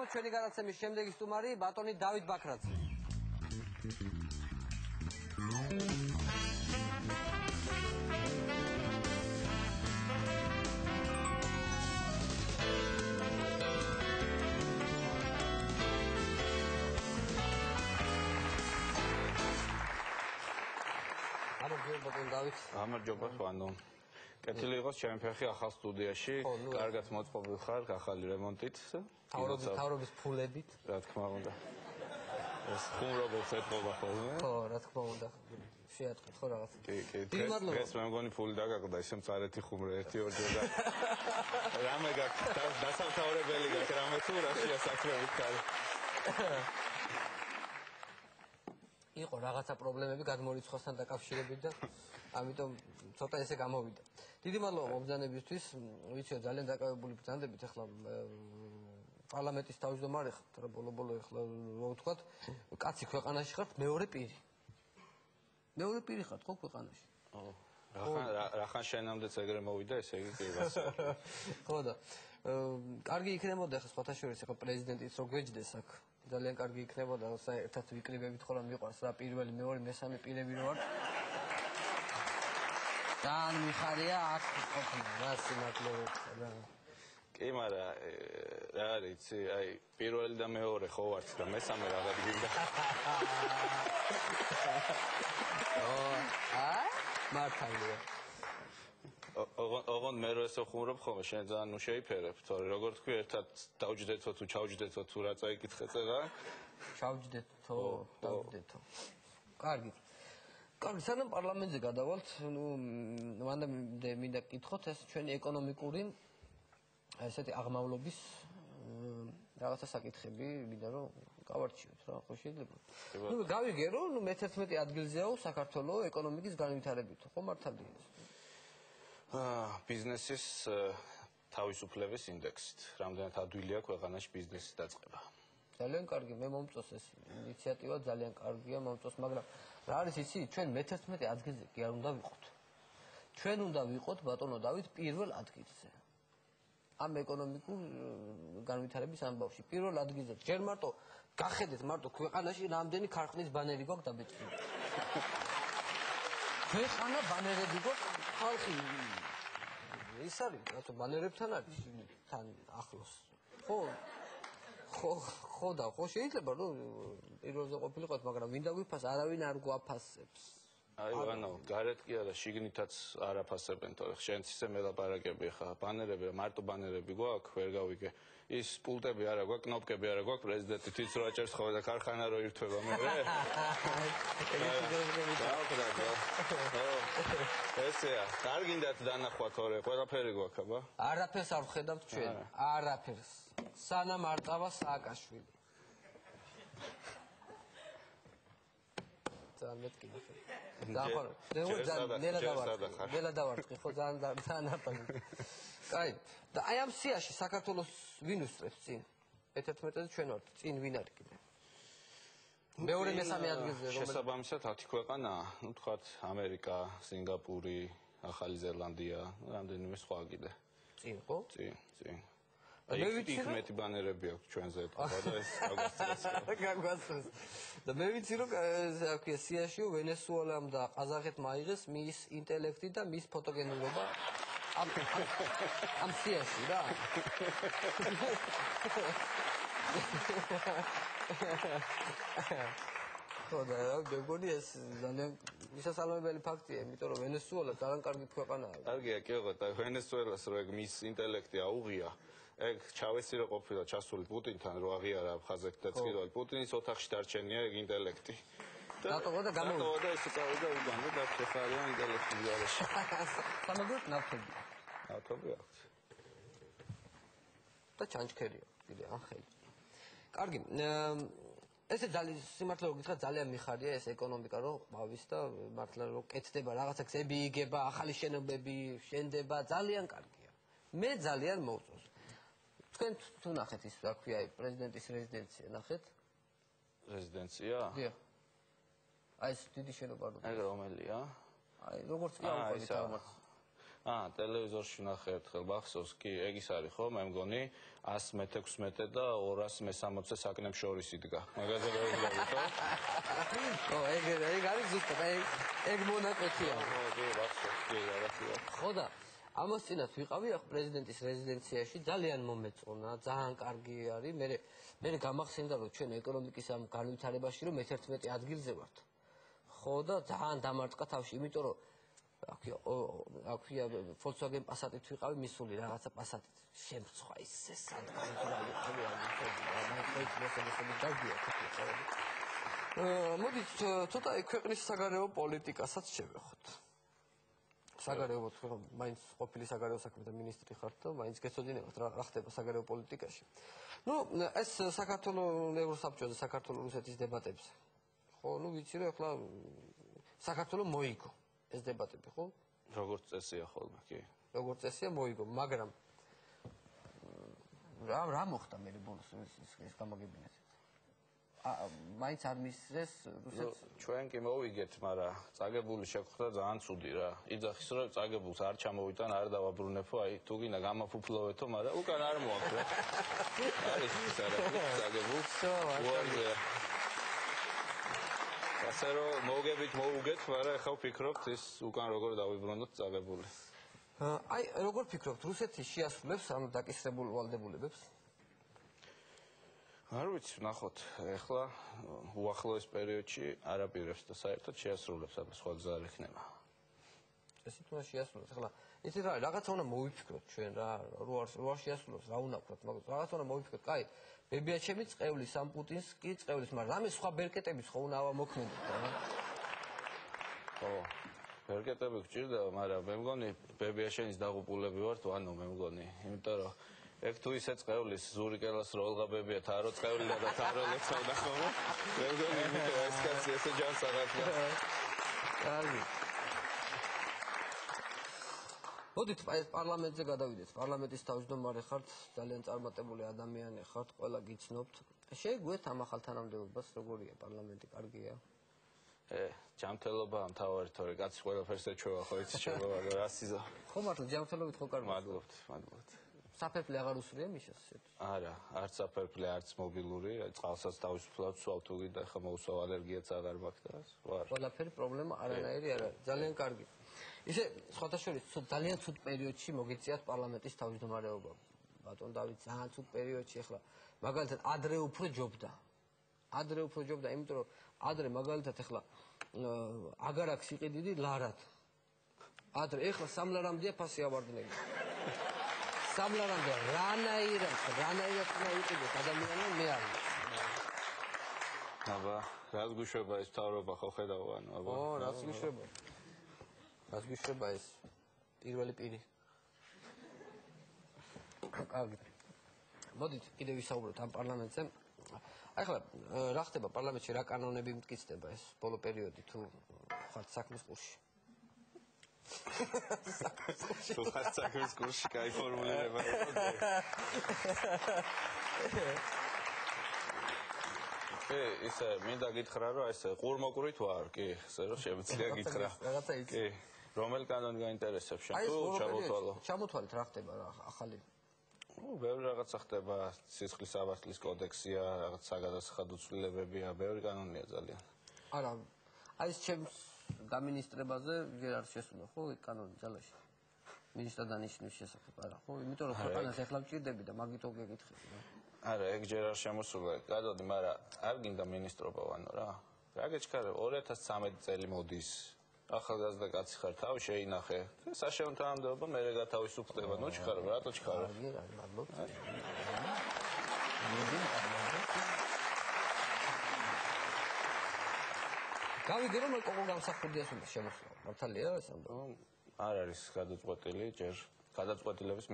მოგესალმებით ჩვენი გადაცემის შემდეგი სტუმარი ბატონი დავით ბაქრაძე. ბატონ დავით. გამარჯობა ხანო. კეთილი იყოს ჩემი ფეხი ახალ სტუდიაში. კარგად მოწყობილ ხარ, ახალი რემონტით. თავრობის ფულებით. რა თქმა უნდა. ეს ხუმრობებს ეთყობა ხოლმე. ხო, რა თქმა უნდა. შეატყეთ ხო რაღაც. კი. დღეს მე მგონი ფული დაგაყდა, ისე მწარეთი ხუმრე 1-2 ჯერ. რამე გაქვს დასამთავრებელი გაქვს რამე თუ რაშია საქმეებით ხარ. იყო რაღაცა პრობლემები გადმორიცხვასთან დაკავშირებით და ამიტომ ცოტა ესე გამოვიდა. დიდი მადლობა მომბრძანებისთვის, ვიციო ძალიან დაკავებული ბრძანდებით, ახლა პარლამენტის თავმჯდომარე ხართ, რა ბოლო-ბოლო ახლა რა ვთქვათ, კაცი ქვეყანაში ხართ, მეორე პირი. მეორე პირი ხართ ხო ქვეყანაში? რახან შენამდეც ეგრე მოვიდა, ესე იგი კი ვასწავლე. ხო და კარგი იქნებოდა ახლა სხვათა შორის ახლა პრეზიდენტიც რო გვეჯდეს აქ. ძალიან კარგი იქნებოდა საერთოდ ვიკრიბებით ხოლმე მიყვარს რა პირველი, მეორე, მესამე პირები რო ვართ. ძალიან მიხარია აქ ყოფნა, რა სიმართლეა რა. კი, მაგრამ რა არის, იცი, აი პირველი და მეორე ხო ვართ და მესამე რაღაც გინდა. მართალია. ოღონდ მე რო ესე ხუმრობ ხოლმე, შენ ძალიან ნუ შეიფერებ, თორე როგორ თქვი, ერთად დავჯდეთო თუ ჩავჯდეთო თუ რა წაიკითხე რა? ჩავჯდეთო, დავჯდეთო. კარგი. კარგი, სანამ პარლამენტზე გადავალთ, ნუ მანდა მინდა გკითხოთ ეს ჩვენი ეკონომიკური ესეთი აღმავლობის რაღაცა საკითხები, მინდა რომ გავარჩიოთ რა, ხო შეიძლება? ნუ გავიგე რომ ნუ მე-11 ადგილზეაო საქართველოს ეკონომიკის განვითარებით, ხო მართალია ეს? ბიზნესის თავისუფლების ინდექსით. რამდენად ადვილია ქვეყანაში ბიზნესის დაწყება. ძალიან კარგი, მე მომწონს ეს ინიციატივა, ძალიან კარგია, მომწონს, მაგრამ რა არის იცი, ჩვენ მე-11 ადგილზე კი არ უნდა ვიყოთ. ჩვენ უნდა ვიყოთ ბატონო დავით პირველ ადგილზე. ამ ეკონომიკურ განვითარების ამბავში პირველ ადგილზე. ჯერ მარტო გახედეთ მარტო ქვეყანაში რამდენი ქარხნის ბანერი გვაქვს დაბეჭდილი. ქვეყანა ბანერები გვაქვს, ხალხი ის არის, რატო ბანერებთან არის თან ახლოს. ხო და ხო შეიძლება რომ პირველზე ყოფილიყოთ, მაგრამ ვინ დაგვიფას, არავინ არ გვაფასებს. აი ვანო, გარეთ კი არა, შიგნითაც არ აფასებენ, თორე შენც ისე მელაპარაკები ხა, ბანერები, მარტო ბანერები გვაქვს, ვერ გავიგე. ის პულტები არა გვაქვს, კნოპკები არა გვაქვს, პრეზიდენტი თვითს რო აჭერს ხოლმე და ქარხანა რო ირთვება მე. ესეა, კარგინდათ დანახვა თორე, ყველაფერი გვაქვს, აბა. არაფერს არ ვხედავთ ჩვენ, არაფერს. სანამ არ წავა სააკაშვილი. ძალიან მეთქი ნახე. ნელა დავარწყი, ხო ძალიან აფალი. კაი, და აი ამ სიაში საქართველოს ვინ უსწრებს წინ? მე-11-ზე ჩვენ ვართ, წინ ვინ არის კიდე? მეორე მესამე ადგილზე რომ შესაბამისად 10 ქვეყანაა, ნუ თქვათ ამერიკა, სინგაპური, ახალი ზელანდია, რამდენიმე სხვა კიდე. წინ ხო? წინ. მე ვიცი რომ მეტი ბანერები აქვს ჩვენზე ეთქობა და ეს გაგვასწრეს. და მე ვიცი რომ აქ სიაში ვენესუელამ და ყაზახეთმა აიღეს მის ინტელექტი და მის ფოტოგენურობა ამ სიაში რა. ხო და მეგონი ეს ძალიან მისასალმებელი ფაქტია, იმიტომ რომ ვენესუელა ძალიან კარგი ქვეყანაა. კარგია, კი ხო, და ვენესუელას რო ეგ მის ინტელექტი აუღია, ეგ ჩავეცი რო ყოფილა ჩასული პუტინთან რო აღიარა აფხაზეთ და წირვალ პუტინის ოთახში დარჩენია ეგ ინტელექტი. რატოა და გამოვიდა? რატოა და ესე წავიდა უბანდა და ხეხარია ინტელექტი გარეშე. სამაგოთ ნავთობი. ნავთობი აქვს. და ჩანჩქერია კიდე ახალი. კარგი, ესე ძალიან სიმართლე რომ გითხრათ ძალიან მიხარია ეს ეკონომიკა რომ ყავის და მართლა რომ კეთდება რაღაცა გზები იგება, ახალი შენობები შენდება, ძალიან კარგია. მე ძალიან მოვწონს. თქვენ თუ ნახეთ ის რა ქვია პრეზიდენტის რეზიდენცია ნახეთ? რეზიდენცია? დიახ. აი ეს დიდი შენობა რო. ეგ რომელია? აი როგორც კი აუყევით ამას. ტელევიზორში ნახე ერთხელ მახსოვს კი ეგ ის არის ხო მე მგონი 116 და 260 საკნებს შორის იდგა მაგაზე გავიგები ხო ხო ეგ არის ზუსტად ეგ მონაკვეთია კი მახსოვს კი რაღაცა ხო და ამას წინათ ვიყავი ახ პრეზიდენტის რეზიდენციაში ძალიან მომეწონა ძალიან კარგი არის მე გამახსენდა რომ ჩვენ ეკონომიკის ამ განვითარებაში რომ 11 ადგილზე ვართ ხო და ძალიან დამარწყა თავში იმიტომ რომ აქვია Volkswagen Passat-ით ვიყავი მისული რაღაცა Passat-ით შემცხვა ისე სადღაც მოდით ცოტა ქვეყნის საგარეო პოლიტიკასაც შევეხოთ საგარეო თქო მაინც ყოფილი საგარეო საქმეთა მინისტრი ხართ და მაინც გეცოდინებათ რა ხდება საგარეო პოლიტიკაში ნუ ეს საქართველოს ევროსაბჭოზე საქართველოს რუსეთის დებატებზე ხო ნუ ვიცი რომ ახლა საქართველოს მოიგო ეს დებატები ხო როგორც წესია ხოლმე კი როგორც წესია მოიგო მაგრამ რა მოხდა მე ბოლოს ეს გამოგებინეთ მაინც არ მისცეს რუსეთს ჩვენ კი მოვიგეთ მაგრამ წაგებული შეხვდა ძალიან ცუდი რა იძახის რომ წაგებულს არ ჩამოვიტან არ დავაბრუნებო აი თუ გინდა გამაფუფლოვეთო მაგრამ უკან არ მოაქვს რა არის ის არა წაგებულს უარია ასე რომ მოგებით მოუგეთ მაგრამ ახლა ვფიქრობთ ის უკან როგორ დავიბრუნოთ წაგებული აი როგორ ფიქრობთ რუსეთი შეასრულებს ამ დაკისრებულ ვალდებულებებს არ ვიცი ნახოთ ახლა უახლოეს პერიოდში არაპირებს და საერთოდ შეასრულებს აბა სხვა გზა არ ექნება ეს თუნდაც შეასრულებს ახლა იცით რა რაღაცა უნდა მოვიფიქროთ ჩვენ რა რო არ შეასრულებს რა უნდა ვქნათ მაგას რაღაცა უნდა მოვიფიქროთ კაი ბებიაჩემი წევლის ამ პუტინს კი წევლის მაგრამ რამე სხვა ბერკეტებიც ხო უნდა ავამოქმედოთ რა ხო ბერკეტები გჭირდება მაგრამ მე მგონი ბებიაშენის დაღუპულები ვართ ანუ მე მგონი იმიტომ რომ ეგ თუ ისე წევლის ზურიკელას როლღაბებია თარო წევლინა და თარო ლეცავდა ხოლმე მე მგონი იმიტომ ეს კაცი ესე ჯანს აღარ კარგი მოდით პარლამენტზე გადავიდეთ პარლამენტის თავმჯდომარე ხართ ძალიან წარმატებული ადამიანი ხართ ყველა გიცნობთ შეგვეთ ამ ახალ თანამდებობას როგორია პარლამენტი კარგია ჯანმრთელობა მთავარი თორე კაცი ყველაფერს ეჩვევა ხო იცი შეგვევა რა სიზა ხო მართლა ჯანმრთელობით ხო კარგია მადლობთ საფერფლე აღარ უსვრია მიშას არა არც საფერფლე არც მობილური წყალსაც თავისუფლად სვავ თუ გინდა ხა მოუსვავ ალერგიაც აღარ მაქვს და ვარ ყველაფერი პრობლემა არანაირი არ არის ძალიან კარგი ისე სხვათა შორის ძალიან ცუდ პერიოდში მოგიწიათ პარლამენტის თავმჯდომარეობა ბატონ დავით ძალიან ცუდ პერიოდში ახლა მაგალითად ადრე უფრო ჯობდა იმიტომ რომ ადრე მაგალითად ახლა აგარ აქვს იყიდიდი ლარად ადრე ახლა სამლარამდეა ფასი ავარდნები სამლარამდე რანაირად უნდა იყიდოს ადამიანი მე არ აბა რაც გვიშვება ეს თავრობა ხო ხედავ ანუ აბა ო რაც გვიშვება ეს პირველი პირი კარგი მოდით კიდევ ვისაუბროთ ამ პარლამენტზე აი ახლა რა ხდება პარლამენტში რა კანონები მტკიცდება ეს ბოლო პერიოდი თუ ხართ საქმის კურსში თუ ხართ საქმის კურსში კაი ფორმულირება ისე მინდა გითხრა რომ ეს ყურმოყვრით ვარ კი ესე რომ შემიძლია გითხრა რაღაცა იცი კი რომელ კანონი გაინტერესებს შენ თუ ჩამოთვალო ჩამოთვალეთ რა ხდება რა ახალი ბევრი რაღაცა ხდება სისხლის ავართლის კოდექსია რაღაც საგადასახადო ცვლილებებია ბევრი კანონია ძალიან არა აი ეს ჩემს გამინისტრებაზე ჯერ არ შესულა ხო ეგ კანონი ძალაში მინისტრად დანიშნვის შესახებ არა ხო იმიტომ რომ ქვეყანას ეხლა ვჭირდები და მაგითო გეკითხები რა არა ეგ ჯერ არ შემოსულა გადადი მაგრამ არ გინდა მინისტრობა ვანო რა გაგეჩქარე 2013 წელი მოდის ახალგაზრდა კაცი ხარ თავი შეინახე საშემო თანამდებობა მე გათავისუფლდება ნუ ჩქარო რატო ჩქარო მადლობთ გავიგე რომ კოკო გამსახურდიას უნდა შემოსულა მართალია ეს ამბავი არ არის გადაწყვეტილი ჯერ გადაწყვეტილების